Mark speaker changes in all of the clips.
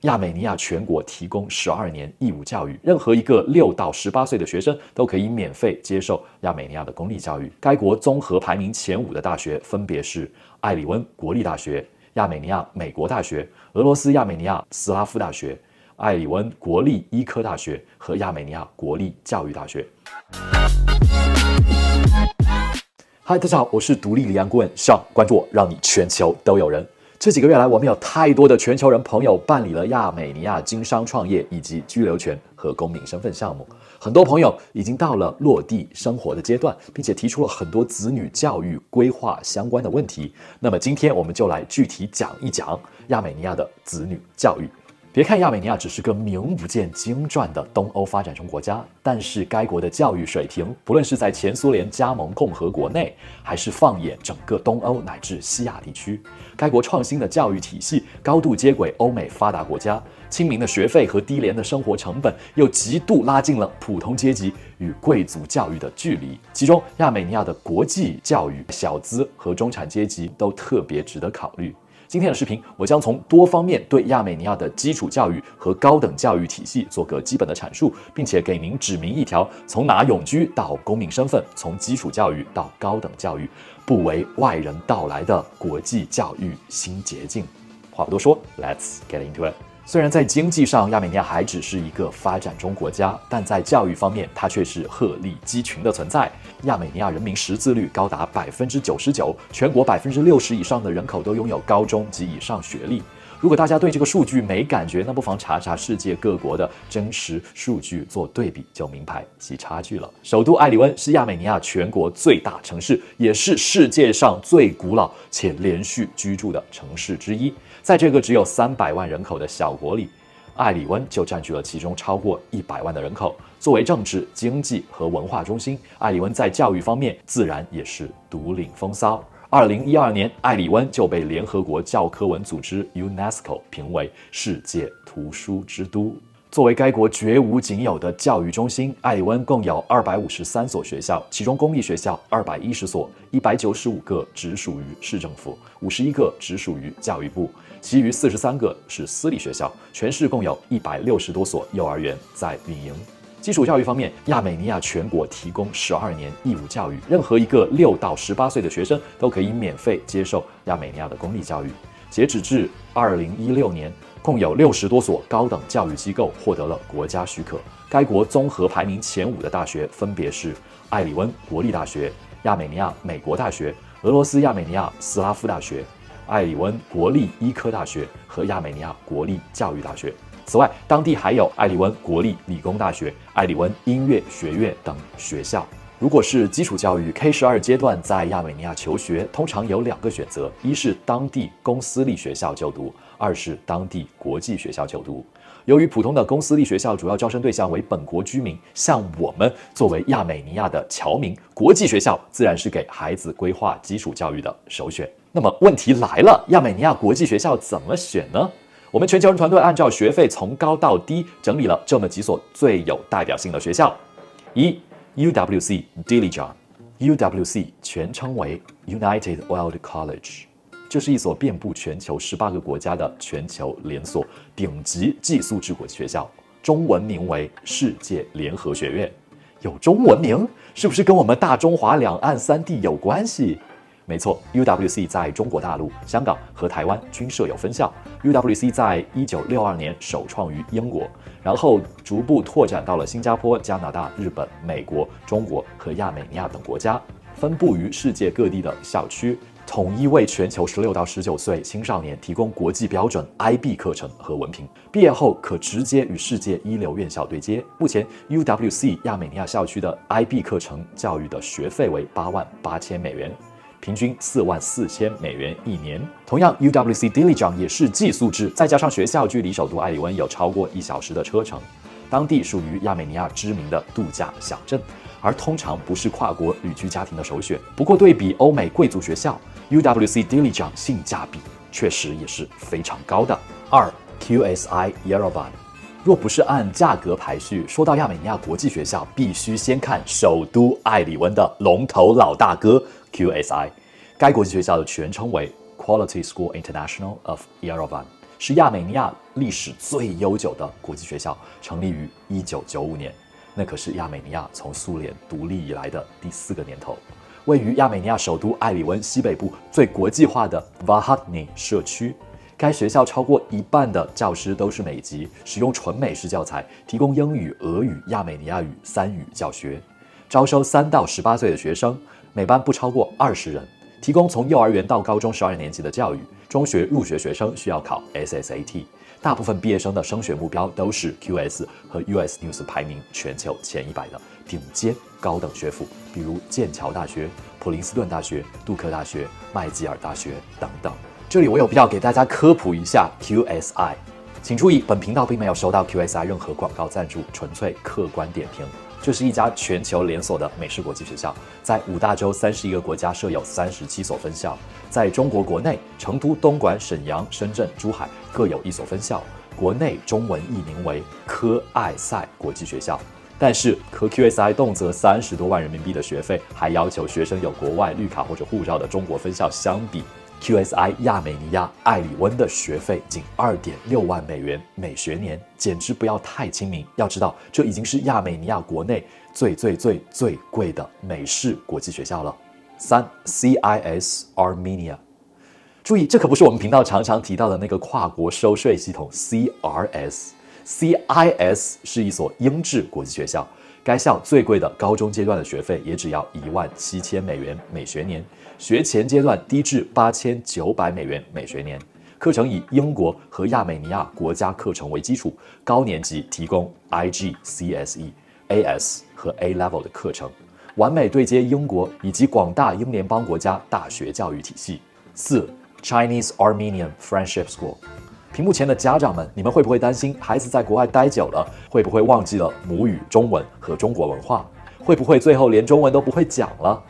Speaker 1: 亚美尼亚全国提供12年义务教育，任何一个6到18岁的学生都可以免费接受亚美尼亚的公立教育。该国综合排名前5的大学分别是艾里温国立大学、亚美尼亚美国大学、俄罗斯亚美尼亚斯拉夫大学、艾里温国立医科大学和亚美尼亚国立教育大学。嗨，大家好，我是独立离岸顾问 Sean， 关注我，让你全球都有人。这几个月来，我们有太多的全球人朋友办理了亚美尼亚经商创业以及居留权和公民身份项目。很多朋友已经到了落地生活的阶段，并且提出了很多子女教育规划相关的问题。那么今天我们就来具体讲一讲亚美尼亚的子女教育。别看亚美尼亚只是个名不见经传的东欧发展中国家，但是该国的教育水平，不论是在前苏联加盟共和国内，还是放眼整个东欧乃至西亚地区，该国创新的教育体系高度接轨欧美发达国家，亲民的学费和低廉的生活成本又极度拉近了普通阶级与贵族教育的距离。其中，亚美尼亚的国际教育，小资和中产阶级都特别值得考虑。今天的视频，我将从多方面对亚美尼亚的基础教育和高等教育体系做个基本的阐述，并且给您指明一条从拿永居到公民身份，从基础教育到高等教育，不为外人道来的国际教育新捷径。话不多说 ，Let's get into it。虽然在经济上，亚美尼亚还只是一个发展中国家，但在教育方面，它却是鹤立鸡群的存在。亚美尼亚人民识字率高达99%，全国60%以上的人口都拥有高中及以上学历。如果大家对这个数据没感觉，那不妨查查世界各国的真实数据做对比，就明白其差距了。首都艾里温是亚美尼亚全国最大城市，也是世界上最古老且连续居住的城市之一。在这个只有300万人口的小国里，艾里温就占据了其中超过100万的人口。作为政治、经济和文化中心，艾里温在教育方面自然也是独领风骚。2012年，艾里温就被联合国教科文组织 UNESCO 评为世界图书之都。作为该国绝无仅有的教育中心，艾里温共有253所学校，其中公立学校210所，195个直属于市政府，51个直属于教育部，其余43个是私立学校。全市共有160多所幼儿园在运营。基础教育方面，亚美尼亚全国提供12年义务教育，任何一个6到18岁的学生都可以免费接受亚美尼亚的公立教育。截止至2016年，共有60多所高等教育机构获得了国家许可。该国综合排名前5的大学分别是艾里温国立大学、亚美尼亚美国大学、俄罗斯亚美尼亚斯拉夫大学、艾里温国立医科大学和亚美尼亚国立教育大学。此外，当地还有艾里温国立理工大学、艾里温音乐学院等学校。如果是基础教育 K12 阶段在亚美尼亚求学，通常有2个选择：一是当地公私立学校就读，二是当地国际学校就读。由于普通的公私立学校主要招生对象为本国居民，像我们作为亚美尼亚的侨民，国际学校自然是给孩子规划基础教育的首选。那么问题来了，亚美尼亚国际学校怎么选呢？我们全球人团队按照学费从高到低整理了这么几所最有代表性的学校。UWC Dilijan，UWC 全称为 United World College， 这是一所遍布全球18个国家的全球连锁顶级寄宿制国际学校，中文名为世界联合学院。有中文名，是不是跟我们大中华两岸3地有关系？没错 ，UWC 在中国大陆、香港和台湾均设有分校。UWC 在1962年首创于英国，然后逐步拓展到了新加坡、加拿大、日本、美国、中国和亚美尼亚等国家，分布于世界各地的校区，统一为全球16到19岁青少年提供国际标准 IB 课程和文凭，毕业后可直接与世界一流院校对接。目前 UWC 亚美尼亚校区的 IB 课程教育的学费为$88,000，平均$44,000一年。同样 ，UWC Dilijan 也是寄宿制，再加上学校距离首都艾里温有超过1小时的车程，当地属于亚美尼亚知名的度假小镇，而通常不是跨国旅居家庭的首选。不过，对比欧美贵族学校 ，UWC Dilijan 性价比确实也是非常高的。QSI Yerevan。若不是按价格排序，说到亚美尼亚国际学校，必须先看首都艾里温的龙头老大哥 QSI。该国际学校的全称为 Quality School International of Yerevan，是亚美尼亚历史最悠久的国际学校，成立于1995年。那可是亚美尼亚从苏联独立以来的第4个年头。位于亚美尼亚首都埃里温西北部最国际化的 Vahadny 社区，该学校超过一半的教师都是美籍，使用纯美式教材，提供英语、俄语、亚美尼亚语3语教学，招收3到18岁的学生，每班不超过20人，提供从幼儿园到高中12年级的教育。中学入学学生需要考 SSAT。大部分毕业生的升学目标都是 QS 和 US News 排名全球前100的顶尖高等学府，比如剑桥大学、普林斯顿大学、杜克大学、麦吉尔大学等等。这里我有必要给大家科普一下 QSI。请注意，本频道并没有收到 QSI 任何广告赞助，纯粹客观点评。这是一家全球连锁的美式国际学校，在5大洲31个国家设有37所分校。在中国国内，成都、东莞、沈阳、深圳、珠海各有1所分校，国内中文译名为科爱赛国际学校。但是和 QSI 动辄30多万人民币的学费，还要求学生有国外绿卡或者护照的中国分校相比， QSI 亚美尼亚埃里温的学费仅2.6万美元每学年，简直不要太亲民。要知道，这已经是亚美尼亚国内最贵的美式国际学校了。3 CIS Armenia。注意，这可不是我们频道常常提到的那个跨国收税系统 CRS。CIS 是一所英制国际学校，该校最贵的高中阶段的学费也只要17000美元每学年，学前阶段低至8900美元每学年。课程以英国和亚美尼亚国家课程为基础，高年级提供 IGCSE、AS 和 A Level 的课程，完美对接英国以及广大英联邦国家大学教育体系。4 Chinese Armenian Friendship School。屏幕前的家长们，你们会不会担心孩子在国外待久了，会不会忘记了母语中文和中国文化？会不会最后连中文都不会讲了？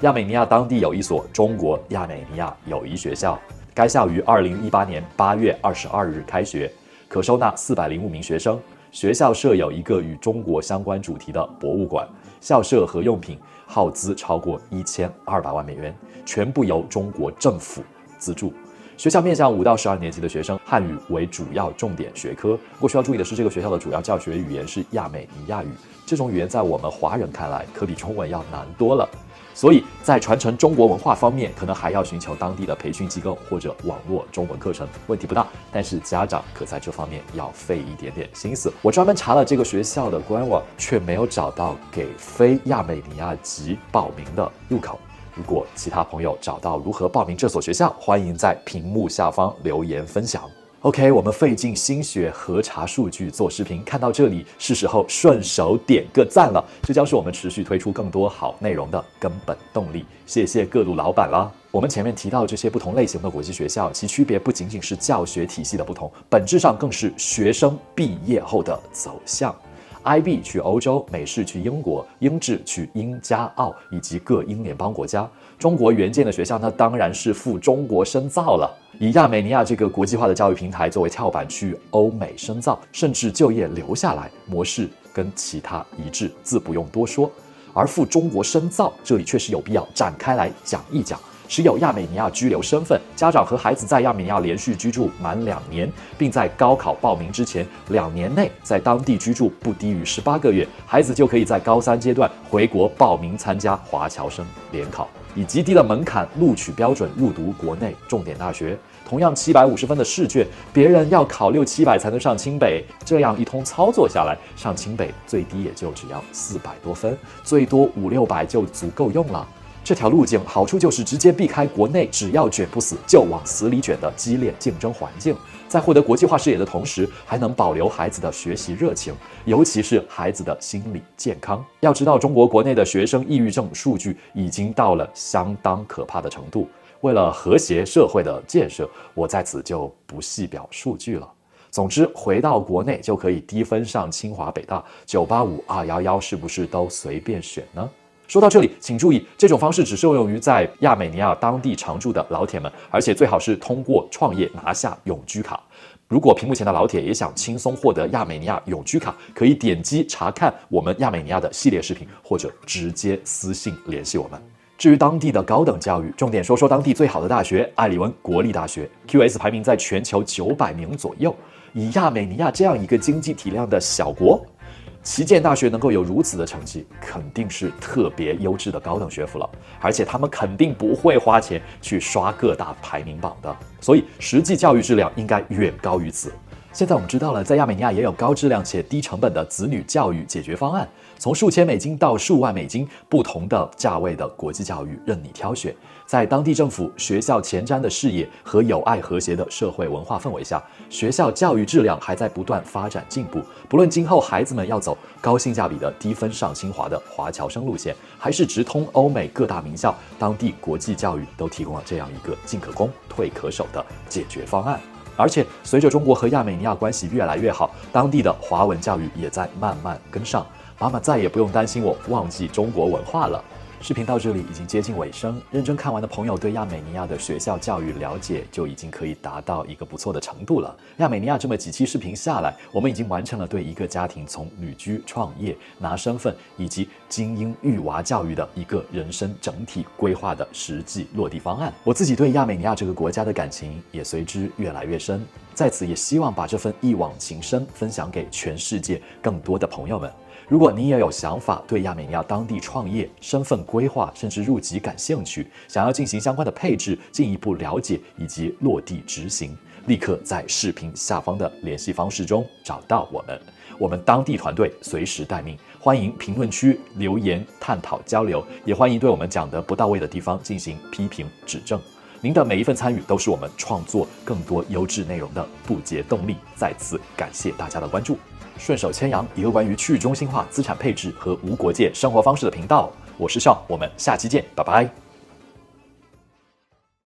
Speaker 1: 亚美尼亚当地有一所中国亚美尼亚友谊学校，该校于2018年8月22日开学，可收纳405名学生。学校设有一个与中国相关主题的博物馆，校舍和用品耗资超过1200万美元，全部由中国政府资助。学校面向5到12年级的学生，汉语为主要重点学科。不过需要注意的是，这个学校的主要教学语言是亚美尼亚语，这种语言在我们华人看来可比中文要难多了。所以在传承中国文化方面，可能还要寻求当地的培训机构或者网络中文课程，问题不大。但是家长可在这方面要费一点点心思。我专门查了这个学校的官网，却没有找到给非亚美尼亚籍报名的入口。如果其他朋友找到如何报名这所学校，欢迎在屏幕下方留言分享。OK， 我们费尽心血核查数据做视频，看到这里是时候顺手点个赞了，这将是我们持续推出更多好内容的根本动力。谢谢各路老板啦！我们前面提到这些不同类型的国际学校，其区别不仅仅是教学体系的不同，本质上更是学生毕业后的走向。IB 去欧洲，美式去英国，英制去英加澳以及各英联邦国家。中国援建的学校那当然是赴中国深造了，以亚美尼亚这个国际化的教育平台作为跳板去欧美深造，甚至就业留下来，模式跟其他一致，自不用多说。而赴中国深造，这里确实有必要展开来讲一讲。持有亚美尼亚居留身份，家长和孩子在亚美尼亚连续居住满2年，并在高考报名之前2年内在当地居住不低于18个月，孩子就可以在高3阶段回国报名参加华侨生联考，以极低的门槛录取标准入读国内重点大学。同样750分的试卷，别人要考600-700才能上清北，这样一通操作下来，上清北最低也就只要400多分，最多500-600就足够用了。这条路径好处就是直接避开国内只要卷不死就往死里卷的激烈竞争环境，在获得国际化视野的同时，还能保留孩子的学习热情，尤其是孩子的心理健康。要知道，中国国内的学生抑郁症数据已经到了相当可怕的程度。为了和谐社会的建设，我在此就不细表数据了。总之，回到国内就可以低分上清华北大，985、211是不是都随便选呢？说到这里，请注意，这种方式只适用于在亚美尼亚当地常住的老铁们，而且最好是通过创业拿下永居卡。如果屏幕前的老铁也想轻松获得亚美尼亚永居卡，可以点击查看我们亚美尼亚的系列视频，或者直接私信联系我们。至于当地的高等教育，重点说说当地最好的大学——艾利文国立大学 ，QS 排名在全球900名左右。以亚美尼亚这样一个经济体量的小国，旗舰大学能够有如此的成绩，肯定是特别优质的高等学府了。而且他们肯定不会花钱去刷各大排名榜的，所以实际教育质量应该远高于此。现在我们知道了，在亚美尼亚也有高质量且低成本的子女教育解决方案，从数千美金到数万美金，不同的价位的国际教育任你挑选。在当地政府、学校前瞻的视野和友爱和谐的社会文化氛围下，学校教育质量还在不断发展进步。不论今后孩子们要走高性价比的低分上清华的华侨生路线，还是直通欧美各大名校，当地国际教育都提供了这样一个进可攻、退可守的解决方案。而且，随着中国和亚美尼亚关系越来越好，当地的华文教育也在慢慢跟上。妈妈再也不用担心我忘记中国文化了。视频到这里已经接近尾声，认真看完的朋友对亚美尼亚的学校教育了解就已经可以达到一个不错的程度了。亚美尼亚这么几期视频下来，我们已经完成了对一个家庭从旅居、创业、拿身份以及精英育娃教育的一个人生整体规划的实际落地方案。我自己对亚美尼亚这个国家的感情也随之越来越深，在此也希望把这份一往情深分享给全世界更多的朋友们。如果你也有想法，对亚美尼亚当地创业、身份规划甚至入籍感兴趣，想要进行相关的配置，进一步了解以及落地执行，立刻在视频下方的联系方式中找到我们。我们当地团队随时待命，欢迎评论区留言探讨交流，也欢迎对我们讲的不到位的地方进行批评指正。您的每一份参与都是我们创作更多优质内容的不竭动力。再次感谢大家的关注。顺手牵羊，一个关于去中心化资产配置和无国界生活方式的频道。我是Sean，我们下期见，拜拜。